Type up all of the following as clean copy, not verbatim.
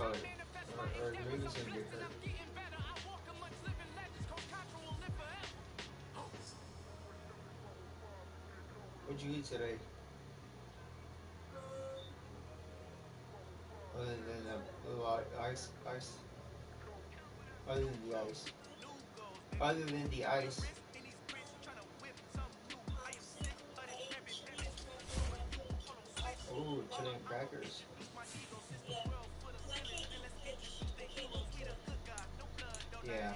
Oh, or maybe it's gonna get hurt. What'd you eat today? Other than the ice. Other than the ice. Other than the ice. Oh, chili and crackers. Yeah.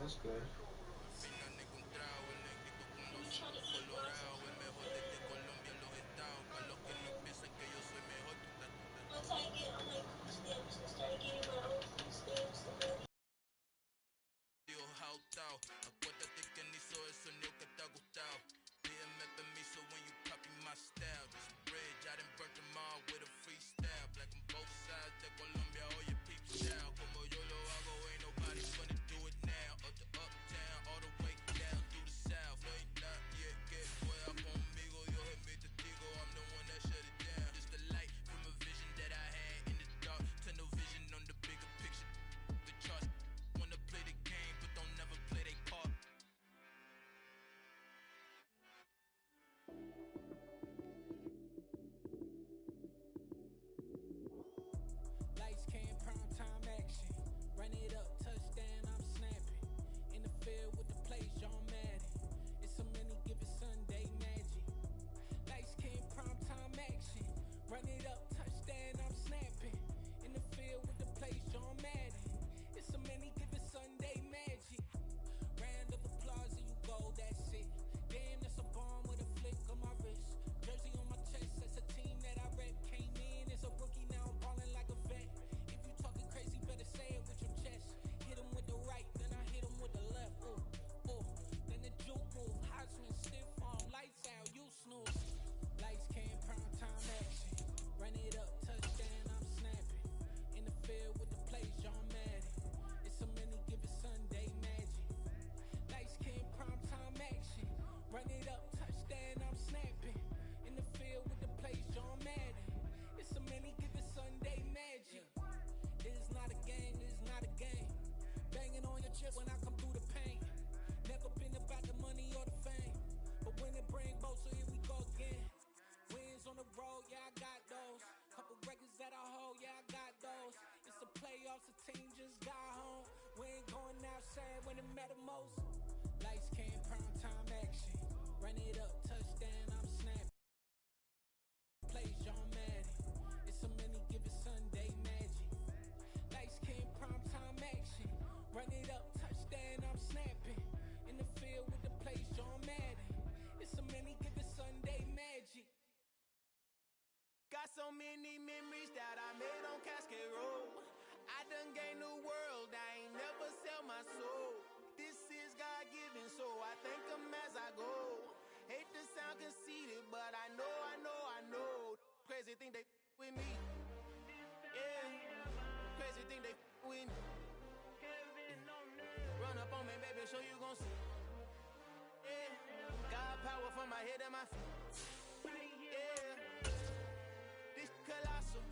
That's good. Lights came, prime time action. Run it up, touchdown, I'm snapping. In the field with the plays, John Madden. It's a mini given Sunday magic. Lights came, prime time action. Run it up, touchdown, I'm snapping. In the field with the plays, John Madden. It's a mini given Sunday magic. Round of applause and you go, that's it. Damn, that's a bomb with a flick on my wrist. Jersey on my chest, that's a team that I rep. Came in as a rookie, now I'm ballin' like a vet. If you talking crazy, better say it with your chest. Hit him with the right, then I hit him with the left. Ooh, ooh. Then the juke move, Heisman stiff arm, lights out, you snooze. Lights came, prime time action. Run it up, touchdown, I'm snapping. In the field with the plays, John Madden. It's a mini given Sunday magic. Lights came, prime time action. Run it up, touchdown, I'm snapping. In the field with the plays, John Madden. It's a mini given Sunday magic. It's not a game, it's not a game. Banging on your chip when I come through the paint. Never been about the money or the fame. But when it bring both, so here we go again. Wins on the road, yeah, I got those. Couple records that I hold, yeah, I got those. It's the playoffs, the team just got home. We ain't going outside when it matter most. Lights came, prime time action. Run it up, touchdown, I'm snapping. Plays John Madden. It's a mini given Sunday magic. Lights came, prime time action. Run it up, touchdown, I'm snapping. In the field with the plays John Madden. It's a mini given Sunday magic. Got so many memories that I made on Cascade Road. I done gained the world, I ain't never sell my soul. This is God-given, so I thank him as I go. Hate to sound conceited, but I know. Crazy thing they with me. Yeah, crazy thing they with me. Run up on me, baby, show you gon' see. Yeah, God power from my head and my feet. Yeah, this colossal.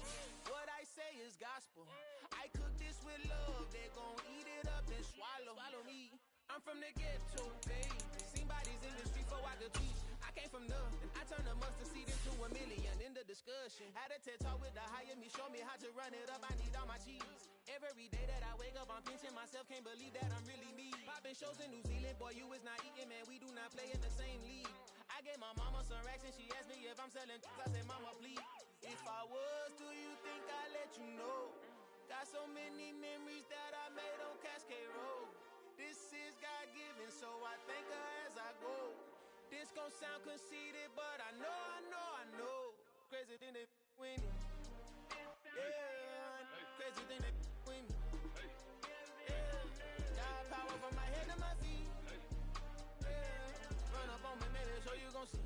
What I say is gospel. I cook this with love, they gon' eat it up and swallow me. I'm from the ghetto, baby. Seen bodies in the street before I could teach. I came from nothing. I turned a mustard seed into a million in the discussion. Had a TED talk with the higher me, show me how to run it up. I need all my cheese. Every day that I wake up, I'm pinching myself. Can't believe that I'm really me. Popping shows in New Zealand, boy, you is not eating, man. We do not play in the same league. I gave my mama some racks and she asked me if I'm selling. I said, mama, please. If I was, do you think I'd let you know? Got so many memories that I made on Cascade Road. This is God-given, so I thank her as I go. This gon' sound conceited, but I know. Crazy thing they winning. Yeah. crazy thing that with me. Yeah, got power from my head to my feet. Yeah, run up on me, baby, so you gon' see.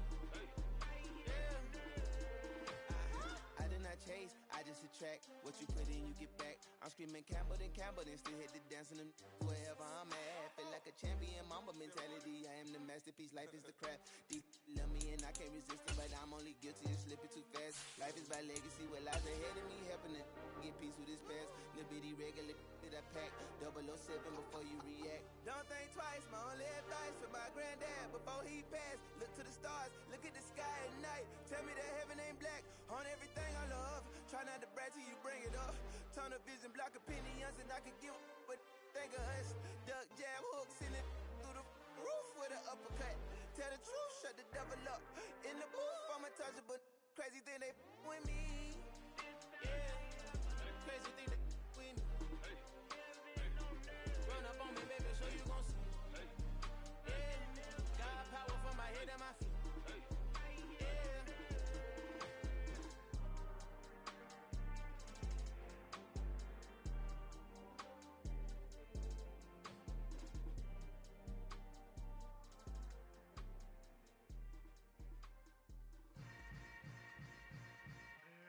I did not chase, I just attract. What you put in, you get back. I'm screaming Campbell, then still hit the dance and wherever I'm at. Feel like a champion, mamba mentality. I am the masterpiece, life is the crap. Deep love me and I can't resist it, but I'm only guilty of slipping too fast. Life is by legacy, what lies ahead of me, helping to get peace with his past. Little bitty regular that I pack, 007 before you react. Don't think twice, my only advice for my granddad before he passed. Look to the stars, look at the sky at night. Tell me that heaven ain't black on everything I love. Try not to brag till you bring it up. Tunnel vision, block opinions, and I could give but think of us. Duck, jab, hooks in it through the roof with an uppercut. Tell the truth, shut the devil up. In the booth, I'm untouchable. Crazy thing they with me. Yeah, crazy thing they with me. Run up on me, baby, so you gon' see. Yeah, got power from my head and my feet.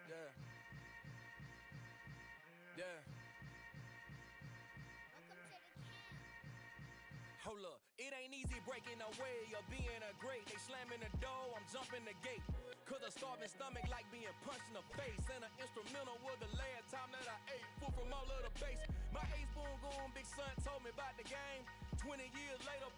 Yeah. Yeah. Welcome to the camp. Hold up, it ain't easy breaking away or being a great. They slamming the door, I'm jumping the gate. Cause a starving stomach like being punched in the face. And an instrumental was the last time that I ate food from all of the base. My ace boom goon, big son told me about the game. 20 years later,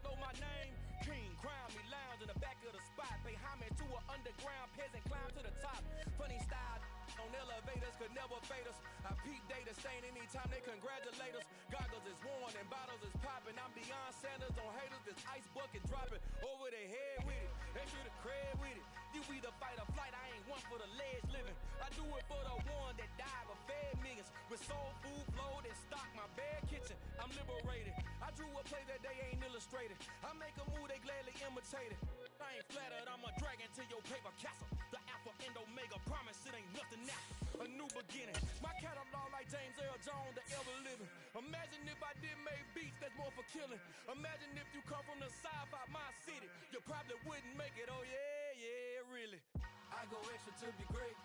know my name. King, crown me, lounge in the back of the spot. Pay homage to an underground peasant, climb to the top. Funny style on elevators could never fade us. I peep data stain anytime they congratulate us. Goggles is worn and bottles is popping. I'm beyond Sanders on haters, this ice bucket dropping over their head with it. They should have cred with it. You either fight or flight, I ain't one for the ledge living. I do it for the one that died but fed millions. With soul food flowed and stocked my bare kitchen. I'm liberated. I drew a play that they ain't illustrated. I make a move, they gladly imitate it. I ain't flattered, I'm a dragon to your paper castle. The Alpha and Omega, promise it ain't nothing now. A new beginning. My catalog like James Earl Jones, the ever living. Imagine if I did make beats that's more for killing. Imagine if you come from the sci-fi, my city. You probably wouldn't make it, oh yeah, yeah, really. I go extra to be great.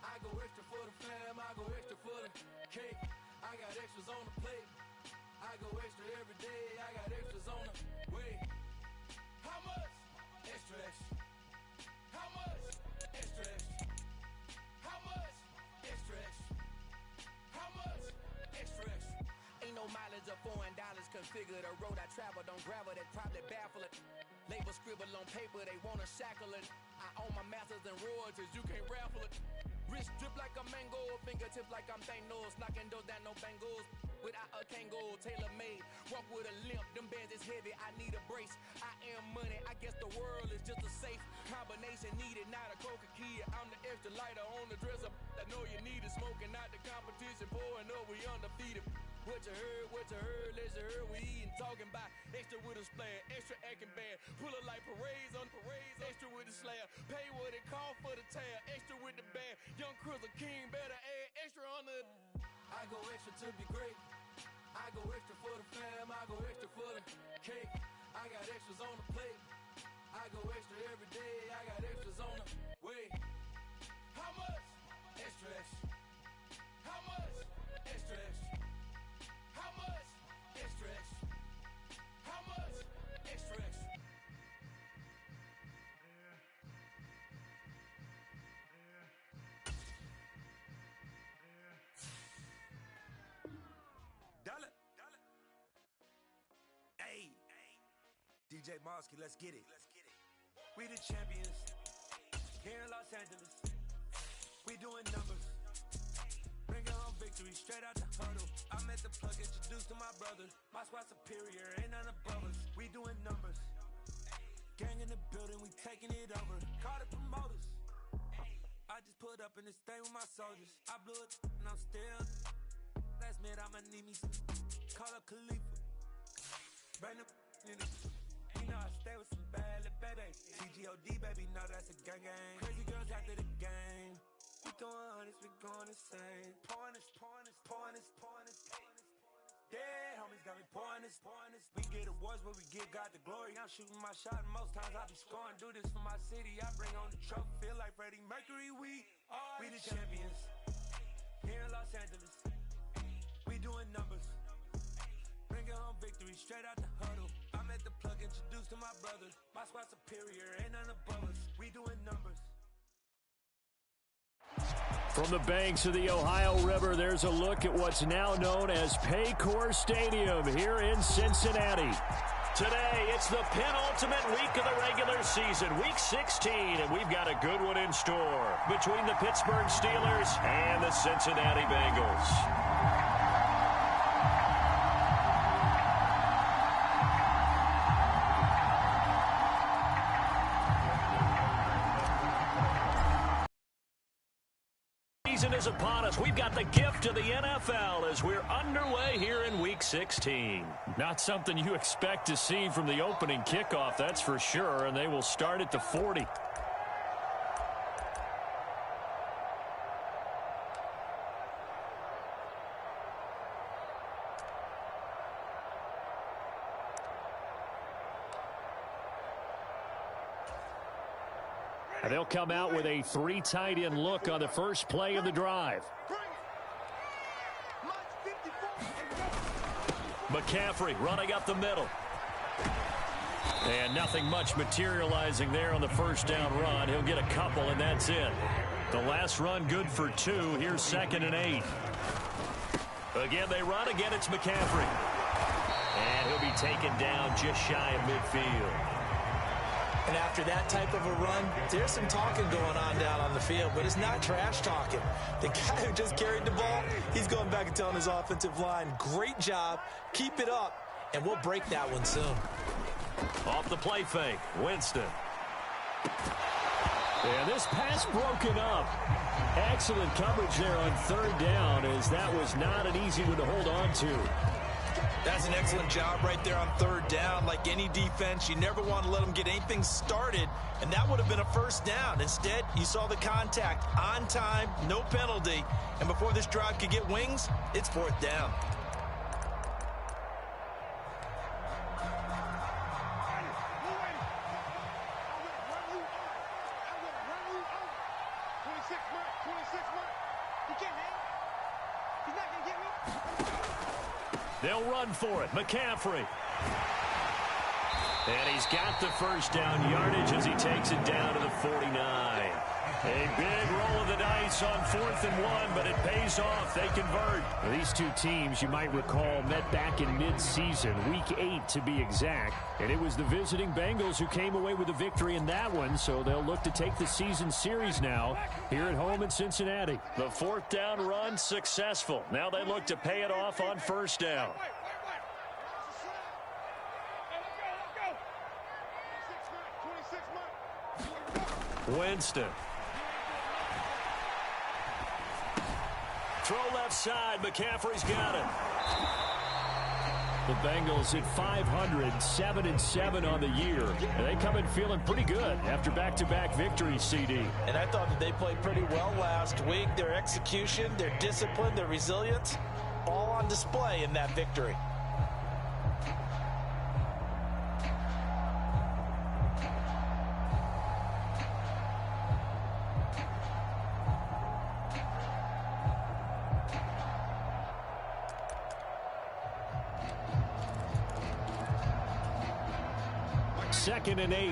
I go extra for the fam, I go extra for the cake. I got extras on the plate. I go extra every day, I got extras on the way. How much? Extra, extra. How much? Extra, extra. How much? Extra, extra. How much? Extra, extra. Ain't no mileage of $4 configure the road I traveled on gravel that probably baffle it. Label scribble on paper, they wanna shackle it. I own my masters and royalties, you can't raffle it. Wrist drip like a mango, fingertips like I'm Thanos, knocking those down no bangles. Without a Kango, tailor-made, walk with a limp, them bands is heavy, I need a brace. I am money, I guess the world is just a safe combination needed, not a coca key. I'm the extra lighter on the dresser, I know you need it, smoking out the competition, pouring up, we undefeated. What you heard, let you heard, we eatin', talking about extra with a splash, extra acting bad, pull it like parades on parades, extra with the slab, pay what it cost for the tab, extra with the bag, young Crizzle King, better add extra on the. I go extra to be great. I go extra for the fam, I go extra for the cake. I got extras on the plate. I go extra every day, I got extras on the way. How much? Extra, extra. How much? Extra, extra. How much? Extra, extra. How much? Extra, extra. Dollar. Hey. DJ Mosky, let's get it. We the champions. Here in Los Angeles. We doing numbers. Bringing home victory straight out the huddle. I met the plug, introduced to my brother. My squad superior, ain't none above us. We doing numbers. Gang in the building, we taking it over. Call the promoters. I just put up in this thing with my soldiers. I blew it and I'm still. Last minute I'ma need me some. Call up Khalifa. Bring the in it. You know I stay with some bad little baby. CGOD baby, know that's a gang gang. Crazy girls after the game. We throwing hundreds, we going insane. Pointers. Yeah, homies got me pointers. We get awards, but we give God the glory. I'm shooting my shot, and most times I be scoring. Do this for my city, I bring on the trophy. Feel like Freddie Mercury, we the champions. Here in Los Angeles, we doing numbers. Bringing home victory straight out the huddle. I'm at the plug, introduced to my brothers. My squad superior, ain't none above us. We doing numbers. From the banks of the Ohio River, there's a look at what's now known as Paycor Stadium here in Cincinnati. Today, it's the penultimate week of the regular season, Week 16, and we've got a good one in store between the Pittsburgh Steelers and the Cincinnati Bengals. Season is upon us. We've got the gift of the NFL as we're underway here in Week 16. Not something you expect to see from the opening kickoff, that's for sure, and they will start at the 40. And they'll come out with a 3 tight end look on the first play of the drive. McCaffrey running up the middle. And nothing much materializing there on the first down run. He'll get a couple, and that's it. The last run good for 2. Here's 2nd and 8. Again, they run. Again, it's McCaffrey. And he'll be taken down just shy of midfield. And after that type of a run, there's some talking going on down on the field, but it's not trash talking. The guy who just carried the ball, he's going back and telling his offensive line, great job, keep it up, and we'll break that one soon. Off the play fake, Winston. And this pass broken up. Excellent coverage there on 3rd down, as that was not an easy one to hold on to. That's an excellent job right there on 3rd down. Like any defense, you never want to let them get anything started, and that would have been a first down. Instead, you saw the contact on time, no penalty, and before this drive could get wings, it's 4th down. They'll run for it. McCaffrey. And he's got the first down yardage as he takes it down to the 49. A big roll of the dice on 4th and 1, but it pays off. They convert. These two teams, you might recall, met back in mid-season, Week 8 to be exact. And it was the visiting Bengals who came away with a victory in that one, so they'll look to take the season series now here at home in Cincinnati. The 4th down run successful. Now they look to pay it off on 1st down. Winston. Throw left side. McCaffrey's got it. The Bengals at 500, 7-7 on the year. And they come in feeling pretty good after back-to-back victories, CD. And I thought that they played pretty well last week. Their execution, their discipline, their resilience, all on display in that victory. Second and 8.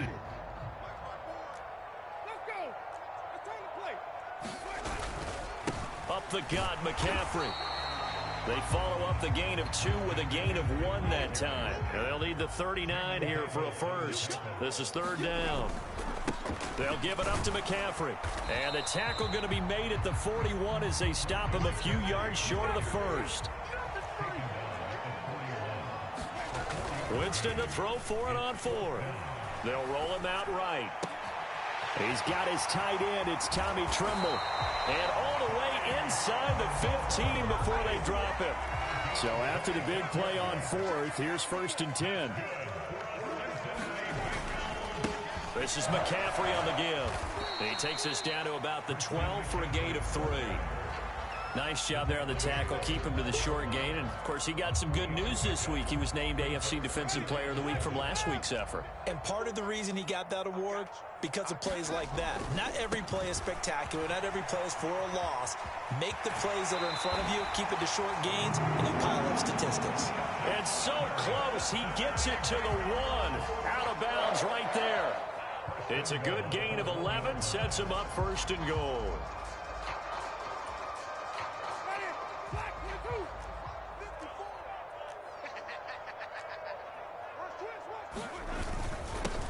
Up the gut, McCaffrey. They follow up the gain of 2 with a gain of 1 that time. And they'll need the 39 here for a first. This is 3rd down. They'll give it up to McCaffrey. And the tackle going to be made at the 41 as they stop him a few yards short of the first. Winston to throw for it on 4. They'll roll him out right. He's got his tight end. It's Tommy Tremble. And all the way inside the 15 before they drop him. So after the big play on 4th, here's 1st and 10. This is McCaffrey on the give. He takes us down to about the 12 for a gain of 3. Nice job there on the tackle. Keep him to the short gain. And, of course, he got some good news this week. He was named AFC Defensive Player of the Week from last week's effort. And part of the reason he got that award, because of plays like that. Not every play is spectacular. Not every play is for a loss. Make the plays that are in front of you, keep it to short gains, and you pile up statistics. And so close. He gets it to the 1. Out of bounds right there. It's a good gain of 11. Sets him up first and goal.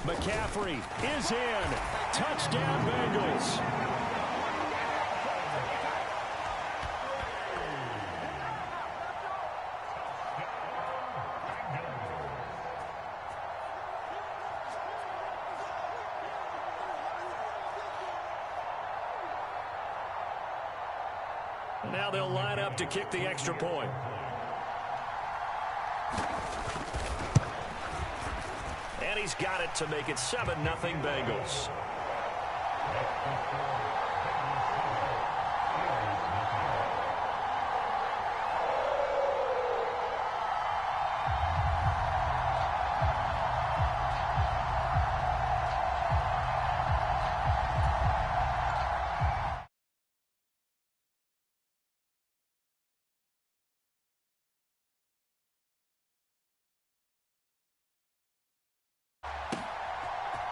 McCaffrey is in. Touchdown, Bengals. Now they'll line up to kick the extra point. And he's got it to make it 7-0 Bengals.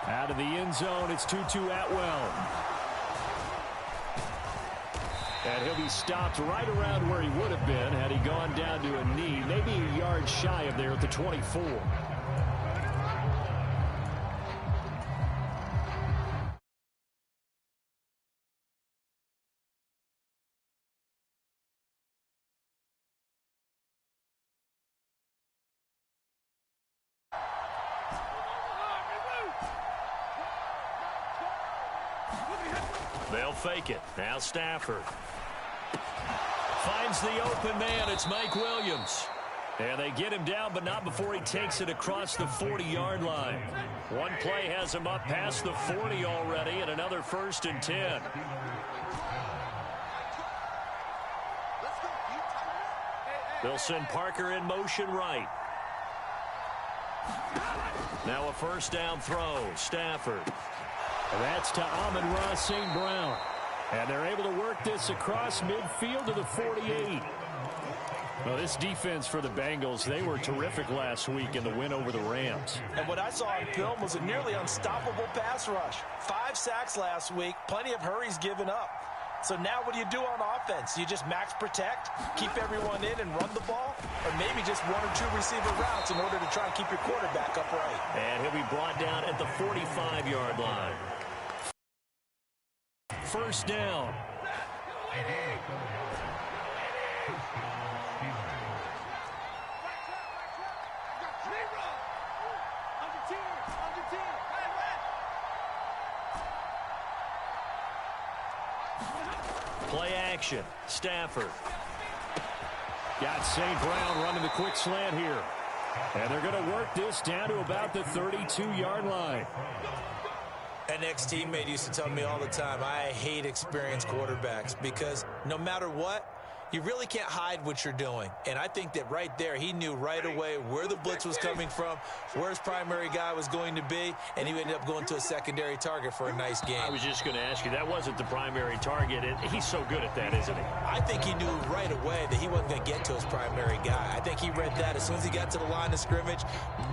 Out of the end zone, it's Tutu Atwell. And he'll be stopped right around where he would have been had he gone down to a knee, maybe a yard shy of there at the 24. They'll fake it. Now Stafford finds the open man. It's Mike Williams. And they get him down, but not before he takes it across the 40-yard line. One play has him up past the 40 already, and another 1st and 10. They'll send Parker in motion right. Now a first down throw. Stafford. That's to Amon-Ra St. Brown. And they're able to work this across midfield to the 48. Well, this defense for the Bengals, they were terrific last week in the win over the Rams. And what I saw on film was a nearly unstoppable pass rush. 5 sacks last week, plenty of hurries given up. So now what do you do on offense? You just max protect, keep everyone in and run the ball, or maybe just 1 or 2 receiver routes in order to try and keep your quarterback upright. And he'll be brought down at the 45-yard line. First down. Play action. Stafford. Got St. Brown running the quick slant here. And they're going to work this down to about the 32-yard line. An ex-teammate used to tell me all the time, I hate experienced quarterbacks because no matter what, you really can't hide what you're doing. And I think that right there, he knew right away where the blitz was coming from, where his primary guy was going to be, and he ended up going to a secondary target for a nice game. I was just going to ask you, that wasn't the primary target. He's so good at that, isn't he? I think he knew right away that he wasn't going to get to his primary guy. I think he read that as soon as he got to the line of scrimmage,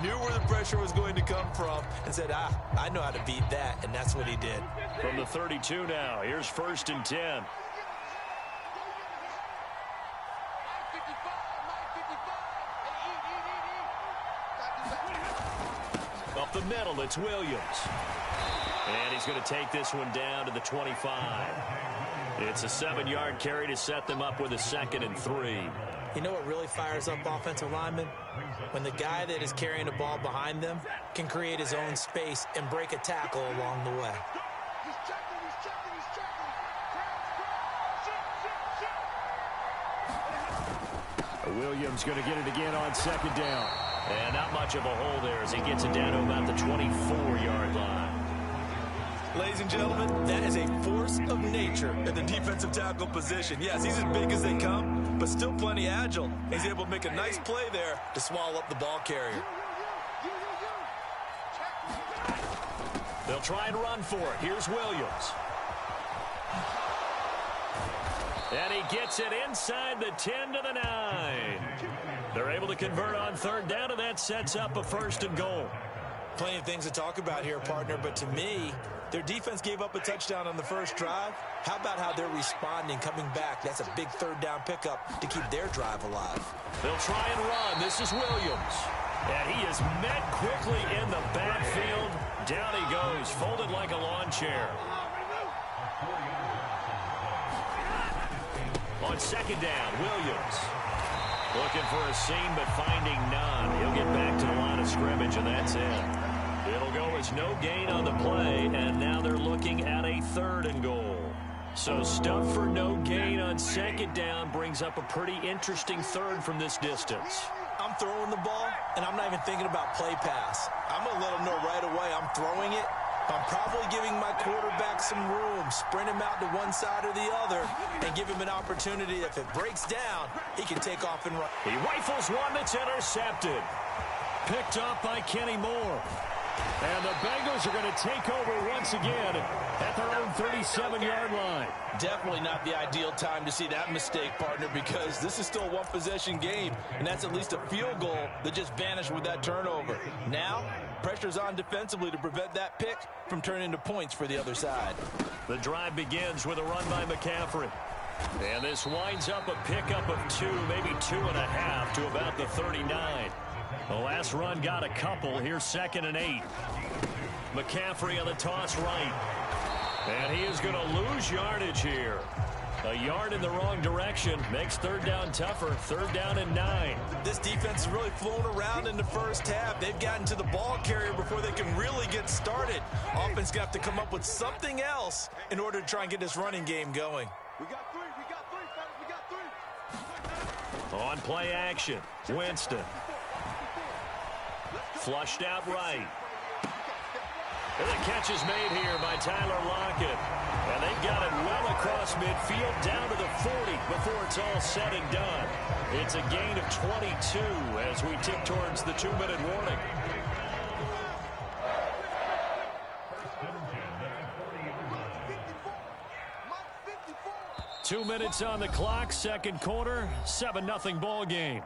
knew where the pressure was going to come from, and said, I know how to beat that, and that's what he did. From the 32 now, here's 1st and 10. Up the middle, it's Williams. And he's going to take this one down to the 25. It's a 7-yard carry to set them up with a 2nd and 3. You know what really fires up offensive linemen? When the guy that is carrying the ball behind them can create his own space and break a tackle along the way. Williams going to get it again on 2nd down. And not much of a hole there as he gets it down to about the 24-yard line. Ladies and gentlemen, that is a force of nature at the defensive tackle position. Yes, he's as big as they come, but still plenty agile. He's able to make a nice play there to swallow up the ball carrier. They'll try and run for it. Here's Williams. And he gets it inside the 10 to the 9. They're able to convert on third down, and that sets up a 1st and goal. Plenty of things to talk about here, partner, but to me, their defense gave up a touchdown on the first drive. How about how they're responding, coming back? That's a big 3rd down pickup to keep their drive alive. They'll try and run. This is Williams. And he is met quickly in the backfield. Down he goes, folded like a lawn chair. On 2nd down, Williams. Looking for a seam, but finding none. He'll get back to the line of scrimmage, and that's it. It'll go as no gain on the play, and now they're looking at a 3rd and goal. So stuff for no gain on 2nd down brings up a pretty interesting 3rd from this distance. I'm throwing the ball, and I'm not even thinking about play pass. I'm going to let him know right away I'm throwing it. I'm probably giving my quarterback some room, sprint him out to one side or the other, and give him an opportunity. If it breaks down, he can take off and run. He rifles one that's intercepted. Picked up by Kenny Moore. And the Bengals are going to take over once again at their own 37-yard line. Definitely not the ideal time to see that mistake, partner, because this is still a one-possession game, and that's at least a field goal that just vanished with that turnover. Now, pressure's on defensively to prevent that pick from turning into points for the other side. The drive begins with a run by McCaffrey. And this winds up a pickup of 2, maybe 2.5 to about the 39. The last run got a couple. Here's 2nd and 8. McCaffrey on the toss right. And he is going to lose yardage here. A yard in the wrong direction makes 3rd down tougher. 3rd down and 9. This defense has really flown around in the first half. They've gotten to the ball carrier before they can really get started. Offense got to come up with something else in order to try and get this running game going. We got 3, fellas, we got 3. On play action, Winston. Flushed out right. And the catch is made here by Tyler Lockett. And they got it well across midfield down to the 40 before it's all said and done. It's a gain of 22 as we tick towards the 2-minute warning. Two minutes on the clock, 2nd quarter, 7-0 ball game.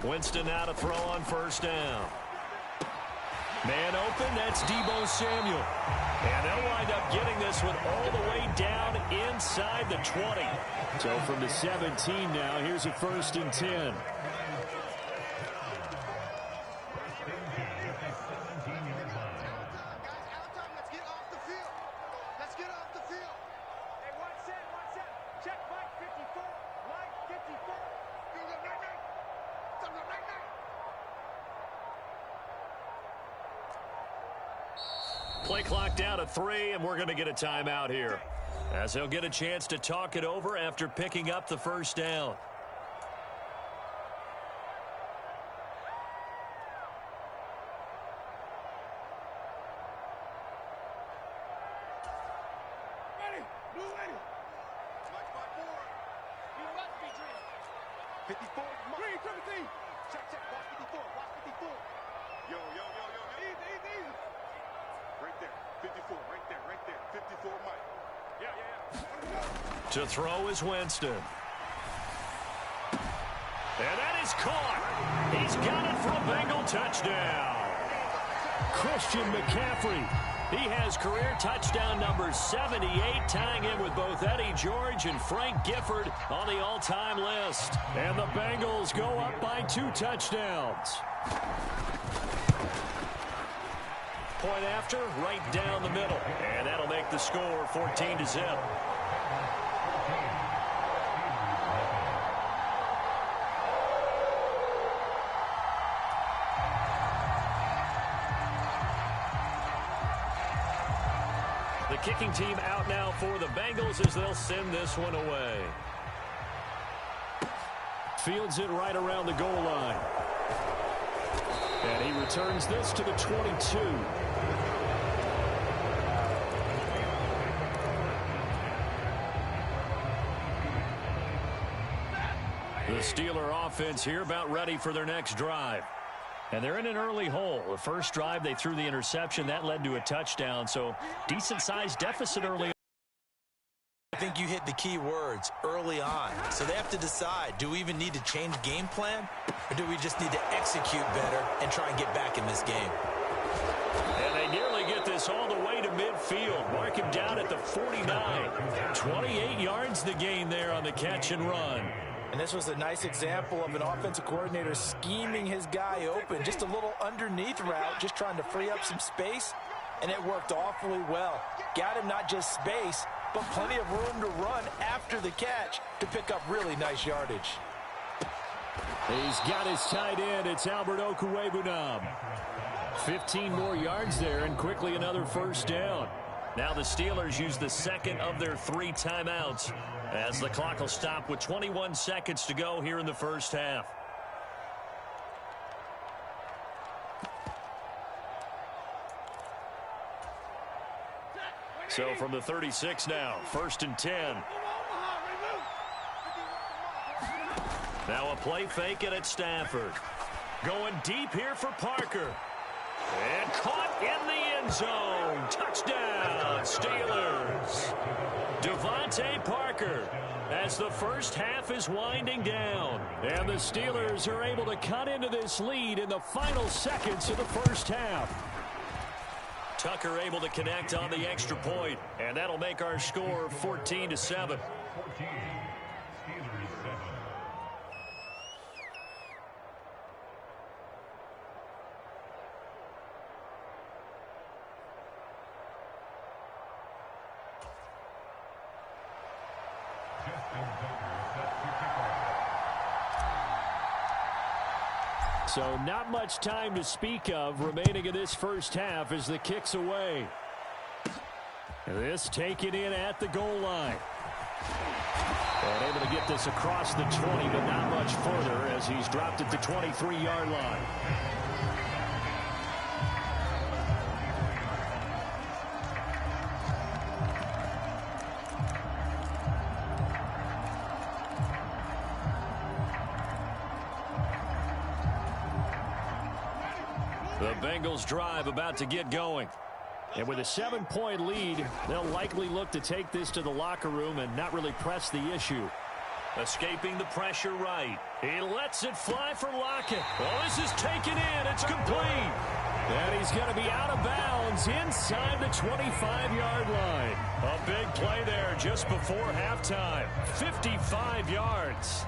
Winston now to throw on 1st down. Man open, that's Deebo Samuel. And they'll wind up getting this one all the way down inside the 20. So from the 17 now, here's a 1st and 10. Play clock down to 3, and we're going to get a timeout here, as they'll get a chance to talk it over after picking up the first down. Ready, blue ready. Watch my board. You must be dreaming. 54, green, triple team. Check, watch 54, watch 54. Yo. Easy. Right there, 54, right there. 54, Mike. Yeah. To throw is Winston. And that is caught. He's got it for a Bengal touchdown. Christian McCaffrey. He has career touchdown number 78, tying him with both Eddie George and Frank Gifford on the all-time list. And the Bengals go up by 2 touchdowns. Point after, right down the middle. And that'll make the score 14-0. The kicking team out now for the Bengals as they'll send this one away. Fields it right around the goal line. And he returns this to the 22. The Steeler offense here about ready for their next drive. And they're in an early hole. The first drive, they threw the interception. That led to a touchdown, so decent-sized deficit early. I think you hit the key words, early on. So they have to decide, do we even need to change game plan, or do we just need to execute better and try and get back in this game? And they nearly get this all the way to midfield. Mark him down at the 49. 28 yards the gain there on the catch and run. And this was a nice example of an offensive coordinator scheming his guy open. Just a little underneath route, just trying to free up some space, and it worked awfully well. Got him not just space, but plenty of room to run after the catch to pick up really nice yardage. He's got his tight end. It's Albert Okwuegbunam. 15 more yards there, and quickly another first down. Now the Steelers use the second of their 3 timeouts, as the clock will stop with 21 seconds to go here in the first half. So from the 36 now, 1st and 10. Now a play fake and it's Stafford. Going deep here for Parker. And caught in the end zone. Touchdown, Steelers. Devontae Parker, as the first half is winding down. And the Steelers are able to cut into this lead in the final seconds of the first half. Tucker able to connect on the extra point, and that'll make our score 14-7. So not much time to speak of remaining in this first half as the kick's away. This taken in at the goal line. And able to get this across the 20, but not much further as he's dropped at the 23-yard line. The Bengals drive about to get going. And with a 7-point lead, they'll likely look to take this to the locker room and not really press the issue. Escaping the pressure right. He lets it fly for Lockett. Oh, this is taken in. It's complete. And he's going to be out of bounds inside the 25-yard line. A big play there just before halftime. 55 yards.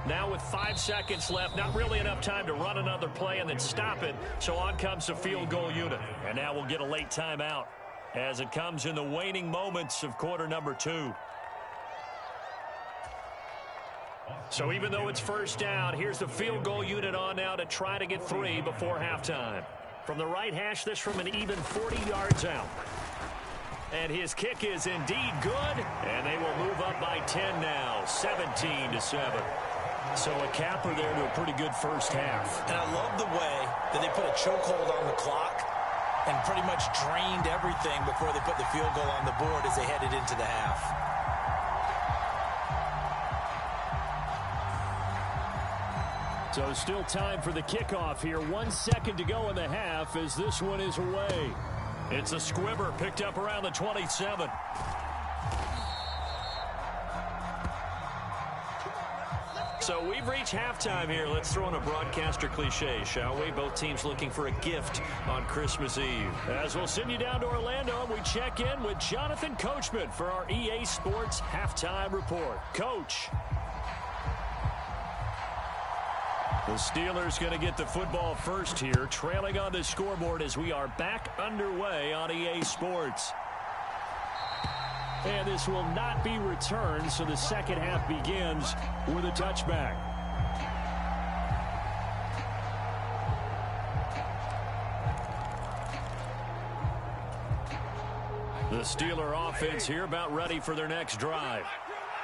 Now with 5 seconds left, not really enough time to run another play and then stop it. So on comes the field goal unit. And now we'll get a late timeout as it comes in the waning moments of quarter number 2. So even though it's first down, here's the field goal unit on now to try to get 3 before halftime. From the right hash, this from an even 40 yards out. And his kick is indeed good, and they will move up by 10 now, 17-7. So a capper there to a pretty good first half. And I love the way that they put a chokehold on the clock and pretty much drained everything before they put the field goal on the board as they headed into the half. So still time for the kickoff here. 1 second to go in the half as this one is away. It's a squibber picked up around the 27. So we've reached halftime here. Let's throw in a broadcaster cliche, shall we? Both teams looking for a gift on Christmas Eve. As we'll send you down to Orlando, we check in with Jonathan Coachman for our EA Sports Halftime Report. Coach. The Steelers going to get the football first here, trailing on the scoreboard as we are back underway on EA Sports. And this will not be returned, so the second half begins with a touchback. The Steeler offense here about ready for their next drive.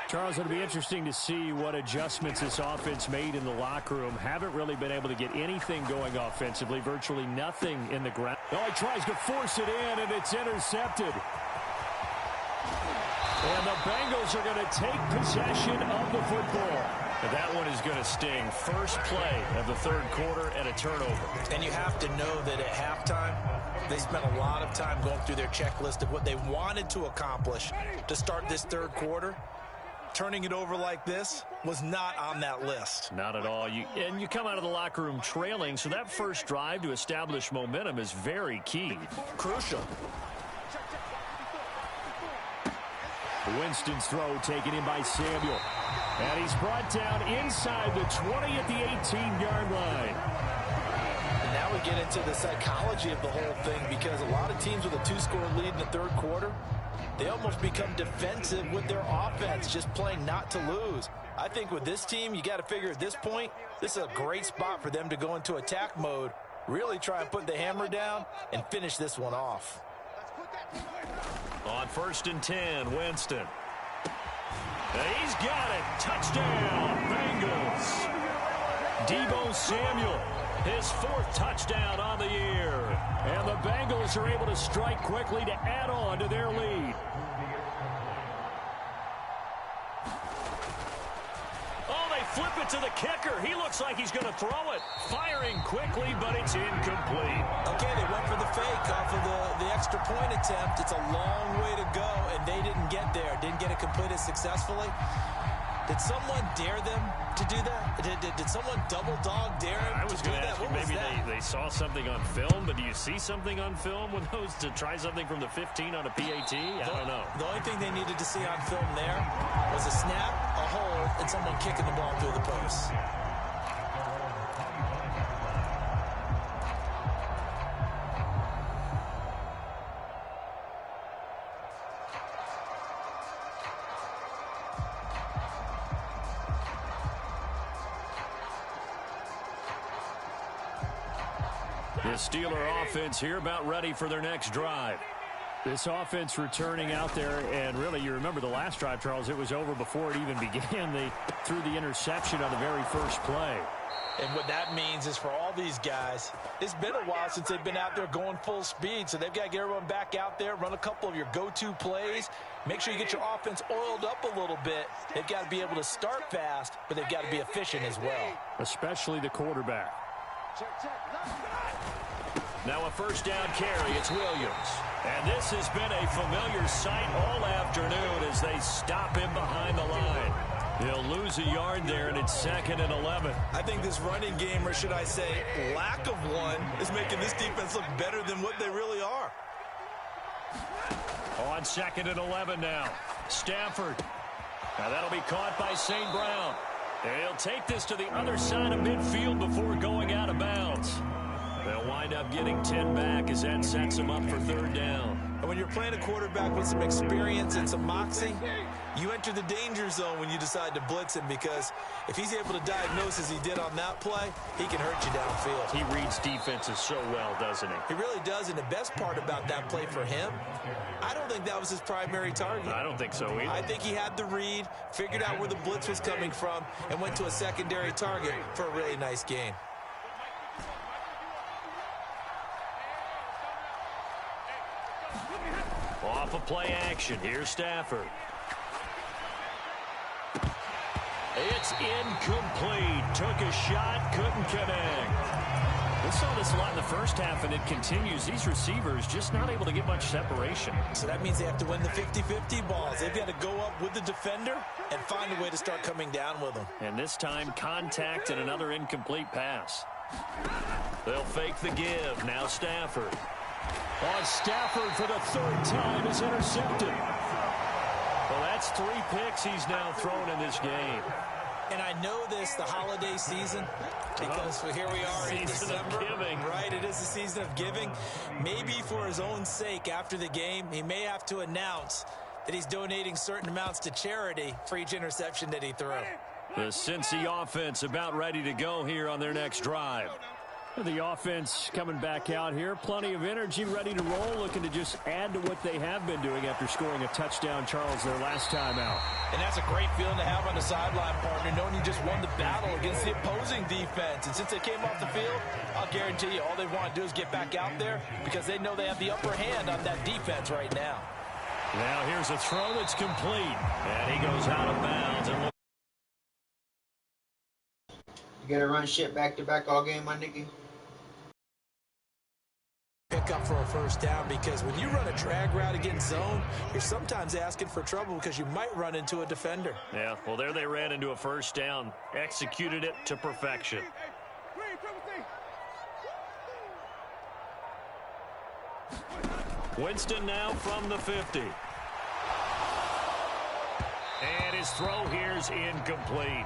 Charles, it'll be interesting to see what adjustments this offense made in the locker room. Haven't really been able to get anything going offensively, virtually nothing in the ground. Oh, he tries to force it in, and it's intercepted. And the Bengals are going to take possession of the football. And that one is going to sting. First play of the third quarter and a turnover. And you have to know that at halftime, they spent a lot of time going through their checklist of what they wanted to accomplish to start this third quarter. Turning it over like this was not on that list. Not at all. And you come out of the locker room trailing, so that first drive to establish momentum is very key. Crucial. Winston's throw taken in by Samuel. And he's brought down inside the 20 at the 18-yard line. And now we get into the psychology of the whole thing, because a lot of teams with a 2-score lead in the third quarter, they almost become defensive with their offense, just playing not to lose. I think with this team, you got to figure at this point, this is a great spot for them to go into attack mode, really try and put the hammer down and finish this one off. On 1st and 10, Winston. He's got it. Touchdown, Bengals. Deebo Samuel, his 4th touchdown on the year. And the Bengals are able to strike quickly to add on to their lead. Oh, they flip it to the kicker. He looks like he's going to throw it. Firing quickly, but it's incomplete. Okay, they went for the fake off of the extra point attempt. It's a long way to go, and they didn't get there. Didn't get it completed successfully. Did someone dare them to do that? Did someone double dog dare them I was to do going to that? ask you, What was maybe that? they saw something on film, but do you see something on film with those to try something from the 15 on a PAT? I don't know. The only thing they needed to see on film there was a snap, a hold, and someone kicking the ball through the post. The Steeler offense here about ready for their next drive. This offense returning out there, and really, you remember the last drive, Charles, it was over before it even began. They threw the interception on the very first play. And what that means is for all these guys, it's been a while since they've been out there going full speed, so they've got to get everyone back out there, run a couple of your go-to plays, make sure you get your offense oiled up a little bit. They've got to be able to start fast, but they've got to be efficient as well. Especially the quarterback. Now a first down carry, it's Williams. And this has been a familiar sight all afternoon as they stop him behind the line. He'll lose a yard there, and it's 2nd and 11. I think this running game, or should I say lack of one, is making this defense look better than what they really are. On 2nd and 11 now. Stafford. Now that'll be caught by St. Brown. And he'll take this to the other side of midfield before going out of bounds. They'll wind up getting 10 back as that sets them up for 3rd down. And when you're playing a quarterback with some experience and some moxie, you enter the danger zone when you decide to blitz him, because if he's able to diagnose as he did on that play, he can hurt you downfield. He reads defenses so well, doesn't he? He really does, and the best part about that play for him, I don't think that was his primary target. I don't think so either. I think he had the read, figured out where the blitz was coming from, and went to a secondary target for a really nice gain. Off of play action, here's Stafford. It's incomplete. Took a shot, couldn't connect. We saw this a lot in the first half, and it continues. These receivers just not able to get much separation. So that means they have to win the 50-50 balls. They've got to go up with the defender and find a way to start coming down with them. And this time, contact and another incomplete pass. They'll fake the give. Now Stafford. On Stafford for the third time is intercepted. Well, that's 3 picks he's now thrown in this game. And I know this, the holiday season, because here we are in December. Of giving. Right, it is the season of giving. Maybe for his own sake after the game, he may have to announce that he's donating certain amounts to charity for each interception that he threw. The Cincy offense about ready to go here on their next drive. The offense coming back out here. Plenty of energy, ready to roll, looking to just add to what they have been doing after scoring a touchdown, Charles, their last time out. And that's a great feeling to have on the sideline, partner, knowing you just won the battle against the opposing defense. And since they came off the field, I'll guarantee you all they want to do is get back out there, because they know they have the upper hand on that defense right now. Now here's a throw that's complete. And he goes out of bounds. And You gotta run shit back-to-back all game, my nigga. Pick up for a first down, because when you run a drag route against zone, you're sometimes asking for trouble because you might run into a defender. yeah, well, there they ran into a first down. Executed it to perfection. Winston now from the 50. And his throw here is incomplete.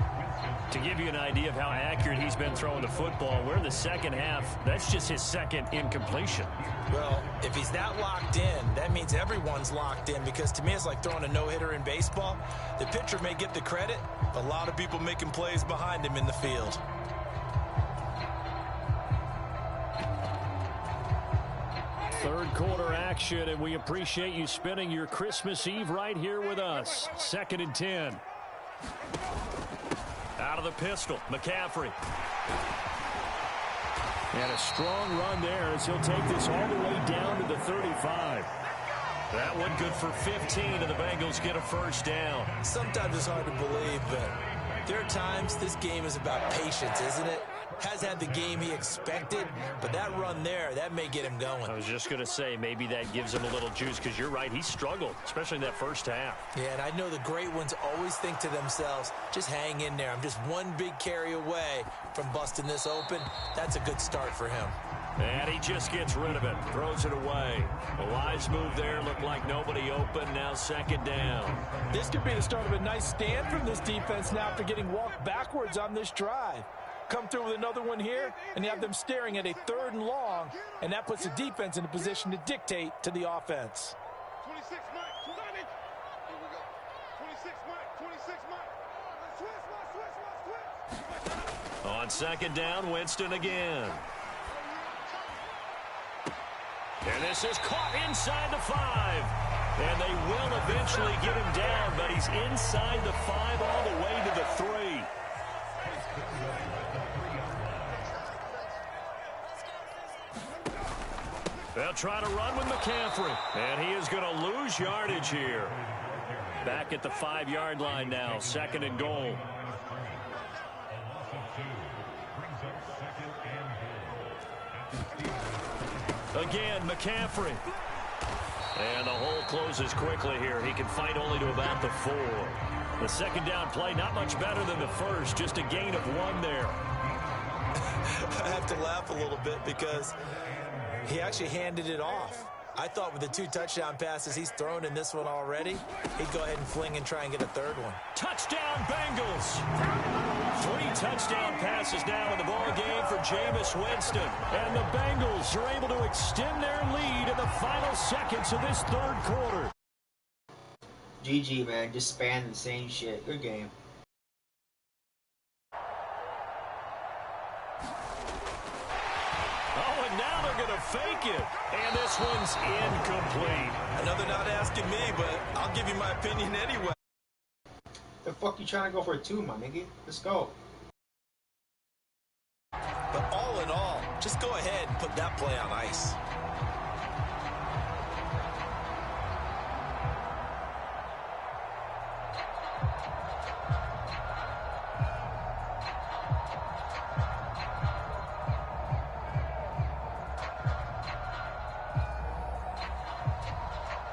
To give you an idea of how accurate he's been throwing the football, we're in the second half. That's just his second incompletion. Well, if he's that locked in, that means everyone's locked in, because to me it's like throwing a no-hitter in baseball. The pitcher may get the credit, but a lot of people making plays behind him in the field. Third quarter action, and we appreciate you spending your Christmas Eve right here with us. 2nd and 10. Out of the pistol, McCaffrey. And a strong run there as he'll take this all the way down to the 35. That one good for 15, and the Bengals get a first down. Sometimes it's hard to believe, but there are times this game is about patience, isn't it? Has had the game he expected, but that run there, that may get him going. I was just going to say, maybe that gives him a little juice, because you're right, he struggled, especially in that first half. Yeah, and I know the great ones always think to themselves, just hang in there. I'm just one big carry away from busting this open. That's a good start for him. And he just gets rid of it, throws it away. A wise move there, looked like nobody open, now 2nd down. This could be the start of a nice stand from this defense now after getting walked backwards on this drive. Come through with another one here, and you have them staring at a 3rd and long, and that puts the defense in a position to dictate to the offense. 26, Mike. Here we go. 26, Mike. 26, Mike. Switch. On 2nd down, Winston again. And this is caught inside the 5. And they will eventually get him down, but he's inside the 5 all the way to the 3. They'll try to run with McCaffrey. And he is going to lose yardage here. Back at the 5-yard line now, 2nd and goal. Again, McCaffrey. And the hole closes quickly here. He can fight only to about the 4. The 2nd down play, not much better than the first. Just a gain of 1 there. I have to laugh a little bit because he actually handed it off. I thought with the 2 touchdown passes he's thrown in this one already, he'd go ahead and fling and try and get a 3rd one. Touchdown, Bengals. 3 touchdown passes now in the ball game for Jameis Winston. And the Bengals are able to extend their lead in the final seconds of this 3rd quarter. GG, man. Just spam the same shit. Good game. Oh, and now they're going to fake it. And this one's incomplete. Another not asking me, but I'll give you my opinion anyway. The fuck you trying to go for a 2, my nigga? Let's go. But all in all, just go ahead and put that play on ice.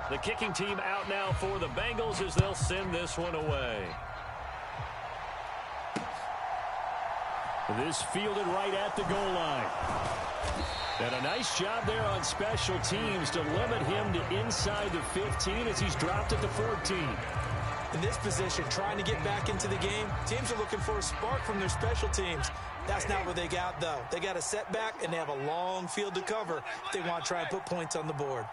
The kicking team out now for the Bengals as they'll send this one away. This fielded right at the goal line. And a nice job there on special teams to limit him to inside the 15 as he's dropped at the 14. In this position, trying to get back into the game, teams are looking for a spark from their special teams. That's not what they got, though. They got a setback, and they have a long field to cover if they want to try and put points on the board.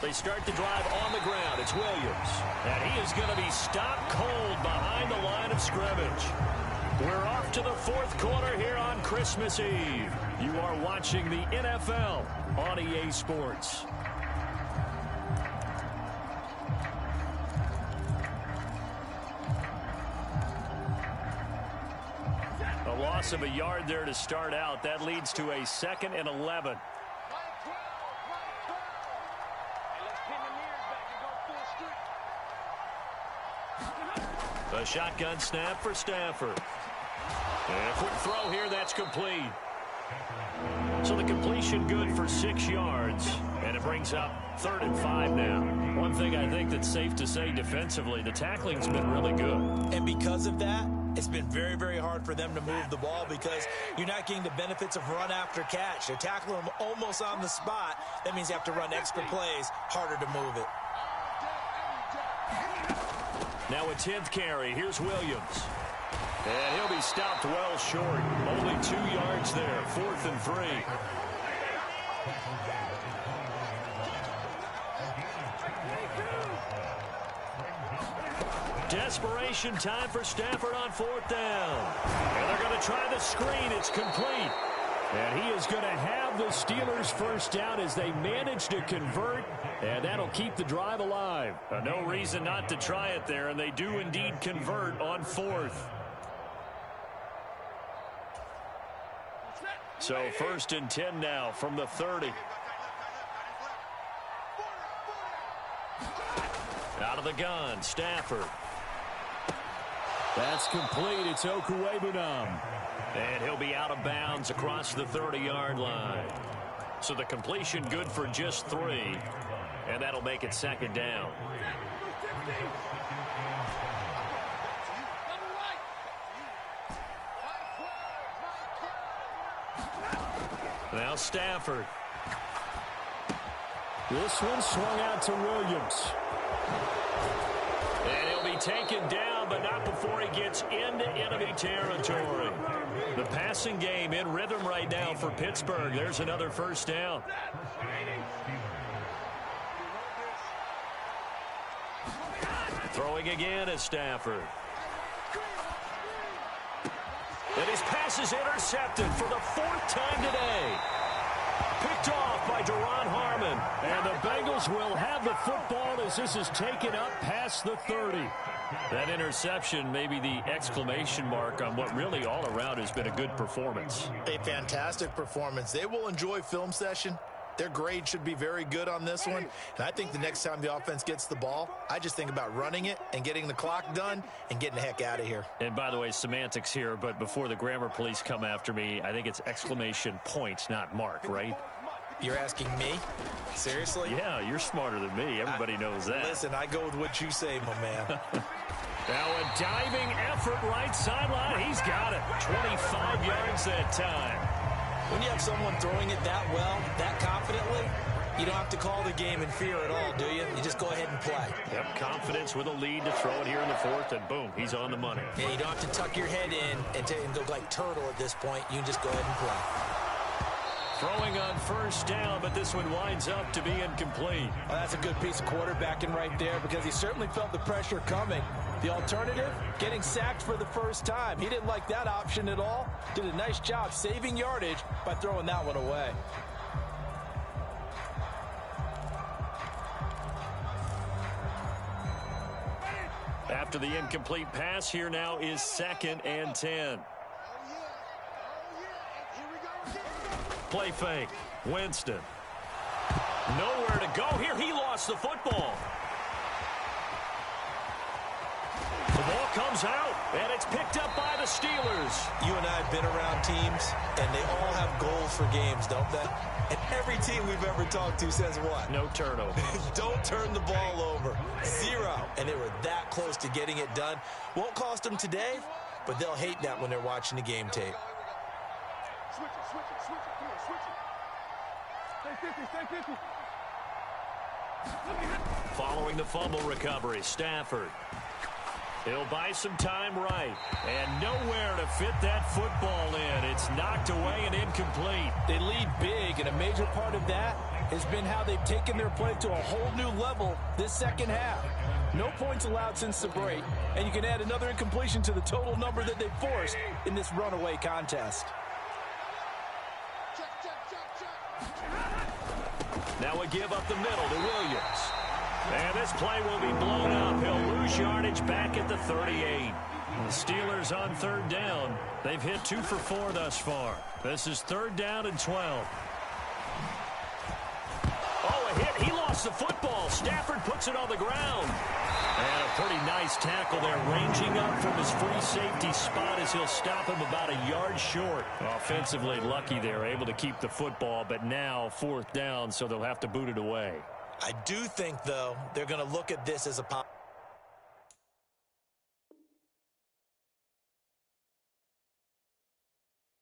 They start the drive on the ground. It's Williams. And he is going to be stopped cold behind the line of scrimmage. We're off to the 4th quarter here on Christmas Eve. You are watching the NFL on EA Sports. A loss of a yard there to start out. That leads to a 2nd and 11. A shotgun snap for Stafford. And a quick throw here, that's complete. So the completion good for 6 yards. And it brings up 3rd and 5 now. One thing I think that's safe to say defensively, the tackling's been really good. And because of that, it's been very, very hard for them to move the ball because you're not getting the benefits of run after catch. They're tackling them almost on the spot. That means you have to run extra plays, harder to move it. Now a 10th carry. Here's Williams. And he'll be stopped well short. Only 2 yards there. 4th and 3. Desperation time for Stafford on 4th down. And they're going to try the screen. It's complete. And he is going to have the Steelers first down as they manage to convert. And that'll keep the drive alive. No reason not to try it there. And they do indeed convert on 4th. So 1st and 10 now from the 30. Out of the gun, Stafford. That's complete. It's Okuwebunam. And he'll be out of bounds across the 30-yard line. So the completion good for just 3. And that'll make it 2nd down. Now Stafford. This one swung out to Williams. And he'll be taken down, but not before he gets into enemy territory. The passing game in rhythm right now for Pittsburgh. There's another first down. Throwing again is Stafford. And his pass is intercepted for the 4th time today. Picked off by Duron Harmon. And the Bengals will have the football as this is taken up past the 30. That interception may be the exclamation mark on what really all around has been a good performance. A fantastic performance. They will enjoy film session. Their grade should be very good on this one. And I think the next time the offense gets the ball, I just think about running it and getting the clock done and getting the heck out of here. And by the way, semantics here, but before the grammar police come after me, I think it's exclamation point, not mark, right? You're asking me? Seriously? Yeah, you're smarter than me. Everybody knows that. Listen, I go with what you say, my man. Now a diving effort right sideline. He's got it. 25 yards that time. When you have someone throwing it that well, that confidently, you don't have to call the game in fear at all, do you? You just go ahead and play. Yep, confidence with a lead to throw it here in the fourth, and boom, he's on the money. Yeah, you don't have to tuck your head in and go like turtle at this point. You can just go ahead and play. Throwing on first down, but this one winds up to be incomplete. Well, that's a good piece of quarterbacking right there because he certainly felt the pressure coming. The alternative, getting sacked for the first time. He didn't like that option at all. Did a nice job saving yardage by throwing that one away. After the incomplete pass, here now is 2nd and 10. Play fake. Winston. Nowhere to go here. He lost the football. The ball comes out, and it's picked up by the Steelers. You and I have been around teams, and they all have goals for games, don't they? And every team we've ever talked to says what? No turnover. Don't turn the ball over. 0. And they were that close to getting it done. Won't cost them today, but they'll hate that when they're watching the game tape. Switch it, switch it, switch it. Come on, switch it. Stay 50, stay 50. Following the fumble recovery, Stafford. He'll buy some time right. And nowhere to fit that football in. It's knocked away and incomplete. They lead big, and a major part of that has been how they've taken their play to a whole new level this second half. No points allowed since the break, and you can add another incompletion to the total number that they've forced in this runaway contest. Now a give up the middle to Williams. And this play will be blown up. He'll lose yardage back at the 38. The Steelers on 3rd down. They've hit 2 for 4 thus far. This is 3rd down and 12. Oh, a hit. He lost the football. Stafford puts it on the ground. And a pretty nice tackle there, ranging up from his free safety spot as he'll stop him about a yard short. Offensively lucky they're able to keep the football, but now 4th down, so they'll have to boot it away. I do think, though, they're going to look at this as a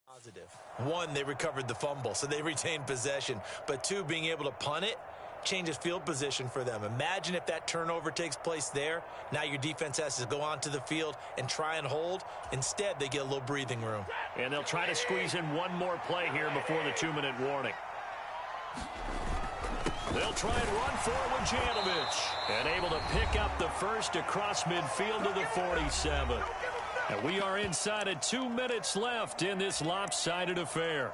positive. 1, they recovered the fumble, so they retained possession. But 2, being able to punt it changes field position for them. Imagine if that turnover takes place there. Now your defense has to go onto the field and try and hold. Instead, they get a little breathing room. And they'll try to squeeze in one more play here before the 2-minute warning. They'll try and run forward Janovich. And able to pick up the first across midfield to the 47. And we are inside of 2 minutes left in this lopsided affair.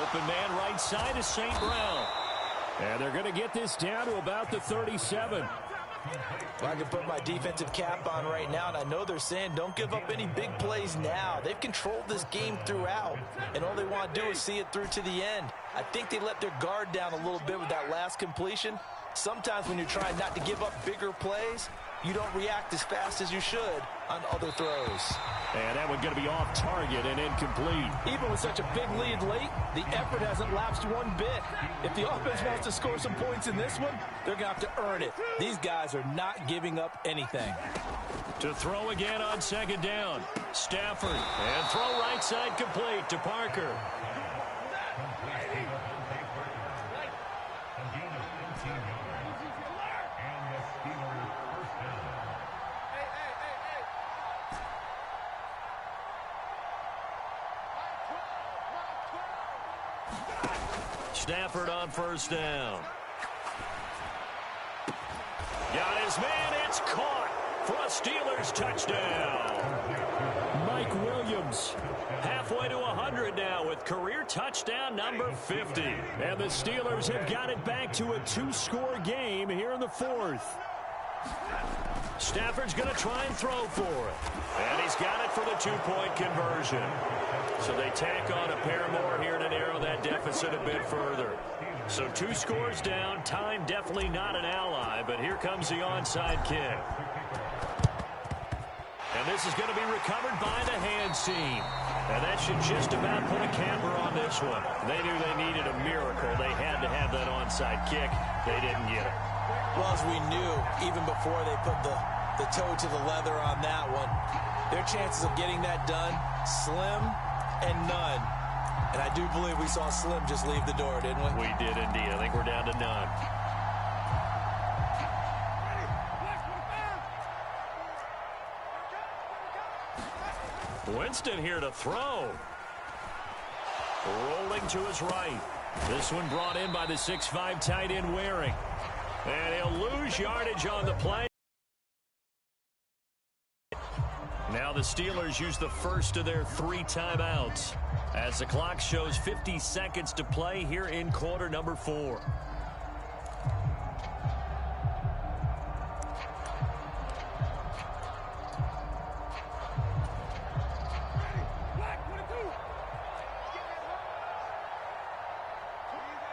Open man right side is St. Brown. And they're going to get this down to about the 37. Well, I can put my defensive cap on right now, and I know they're saying don't give up any big plays now. They've controlled this game throughout, and all they want to do is see it through to the end. I think they let their guard down a little bit with that last completion. Sometimes when you're trying not to give up bigger plays, you don't react as fast as you should on other throws. And that one's going to be off target and incomplete. Even with such a big lead late, the effort hasn't lapsed one bit. If the offense wants to score some points in this one, they're going to have to earn it. These guys are not giving up anything. To throw again on 2nd down. Stafford. And throw right side complete to Parker. Stafford on 1st down. Got his man. It's caught for a Steelers touchdown. Mike Williams halfway to 100 now with career touchdown number 50. And the Steelers have got it back to a 2-score game here in the 4th. Stafford's going to try and throw for it. And he's got it for the 2-point conversion. So they tack on a pair more here to narrow that deficit a bit further. So 2 scores down. Time definitely not an ally, but here comes the onside kick. And this is going to be recovered by the hands team. And that should just about put a camper on this one. They knew they needed a miracle. They had to have that onside kick. They didn't get it. Well, as we knew, even before they put the toe to the leather on that one, their chances of getting that done, slim and none. And I do believe we saw Slim just leave the door, didn't we? We did indeed. I think we're down to none. Winston here to throw. Rolling to his right. This one brought in by the 6'5" tight end Waring. And he'll lose yardage on the play. Now the Steelers use the first of their 3 timeouts as the clock shows 50 seconds to play here in quarter number 4.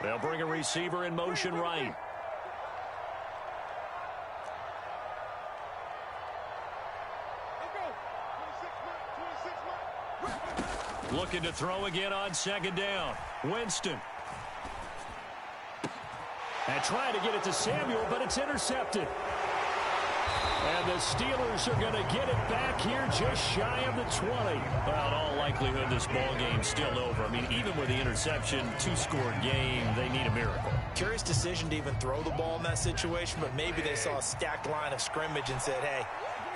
They'll bring a receiver in motion right. Looking to throw again on second down. Winston. And trying to get it to Samuel, but it's intercepted. And the Steelers are going to get it back here just shy of the 20. Well, in all likelihood, this ball game's still over. I mean, even with the interception, 2-score game, they need a miracle. Curious decision to even throw the ball in that situation, but maybe they saw a stacked line of scrimmage and said, hey,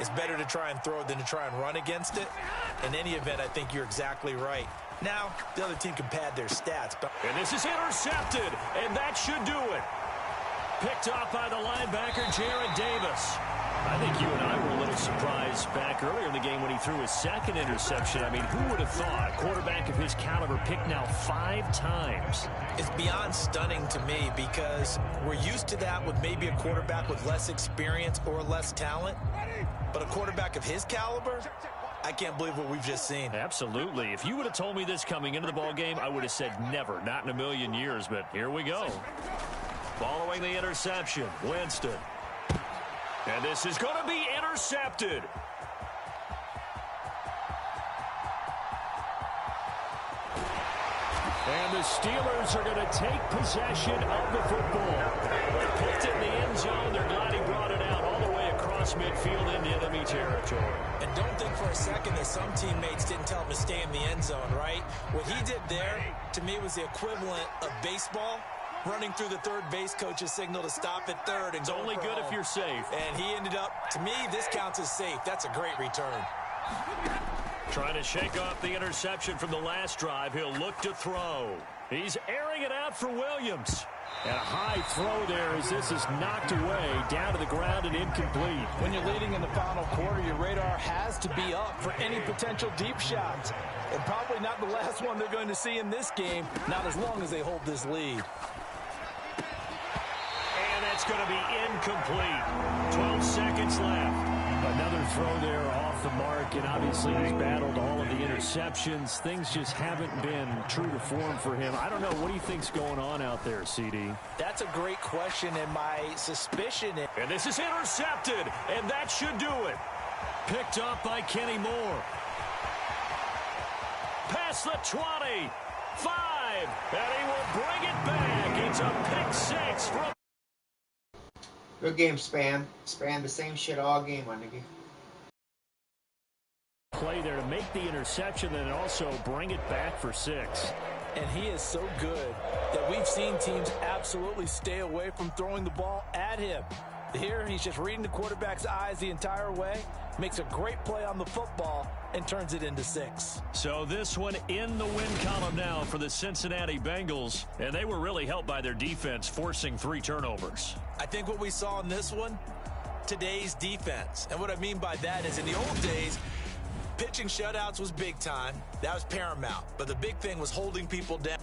it's better to try and throw than to try and run against it. In any event, I think you're exactly right. Now, the other team can pad their stats. But and this is intercepted, and that should do it. Picked off by the linebacker, Jared Davis. I think you and I were a little surprised back earlier in the game when he threw his second interception. I mean, who would have thought a quarterback of his caliber picked now 5 times? It's beyond stunning to me because we're used to that with maybe a quarterback with less experience or less talent. But a quarterback of his caliber, I can't believe what we've just seen. Absolutely. If you would have told me this coming into the ball game, I would have said never, not in a million years. But here we go. Following the interception, Winston. And this is going to be intercepted. And the Steelers are going to take possession of the football. They picked it in the end zone. They're glad he brought it out all the way across midfield into enemy territory. And don't think for a second that some teammates didn't tell him to stay in the end zone, right? What he did there, to me, was the equivalent of baseball. Running through the third base coach's signal to stop at third. And it's only good if you're safe. And he ended up, to me, this counts as safe. That's a great return. Trying to shake off the interception from the last drive. He'll look to throw. He's airing it out for Williams. And a high throw there as this is knocked away, down to the ground and incomplete. When you're leading in the final quarter, your radar has to be up for any potential deep shots. And probably not the last one they're going to see in this game, not as long as they hold this lead. It's going to be incomplete. 12 seconds left. Another throw there off the mark, and obviously he's battled all of the interceptions. Things just haven't been true to form for him. I don't know. What do you think's going on out there, CD? That's a great question, and my suspicion is... And this is intercepted, and that should do it. Picked up by Kenny Moore. Past the 20. 5. And he will bring it back. It's a pick 6 from... Good game, Spam. Spam the same shit all game, my nigga. Play there to make the interception and also bring it back for 6. And he is so good that we've seen teams absolutely stay away from throwing the ball at him. Here, he's just reading the quarterback's eyes the entire way, makes a great play on the football, and turns it into 6. So this one in the win column now for the Cincinnati Bengals, and they were really helped by their defense, forcing 3 turnovers. I think what we saw in this one, today's defense. And what I mean by that is in the old days, pitching shutouts was big time. That was paramount. But the big thing was holding people down.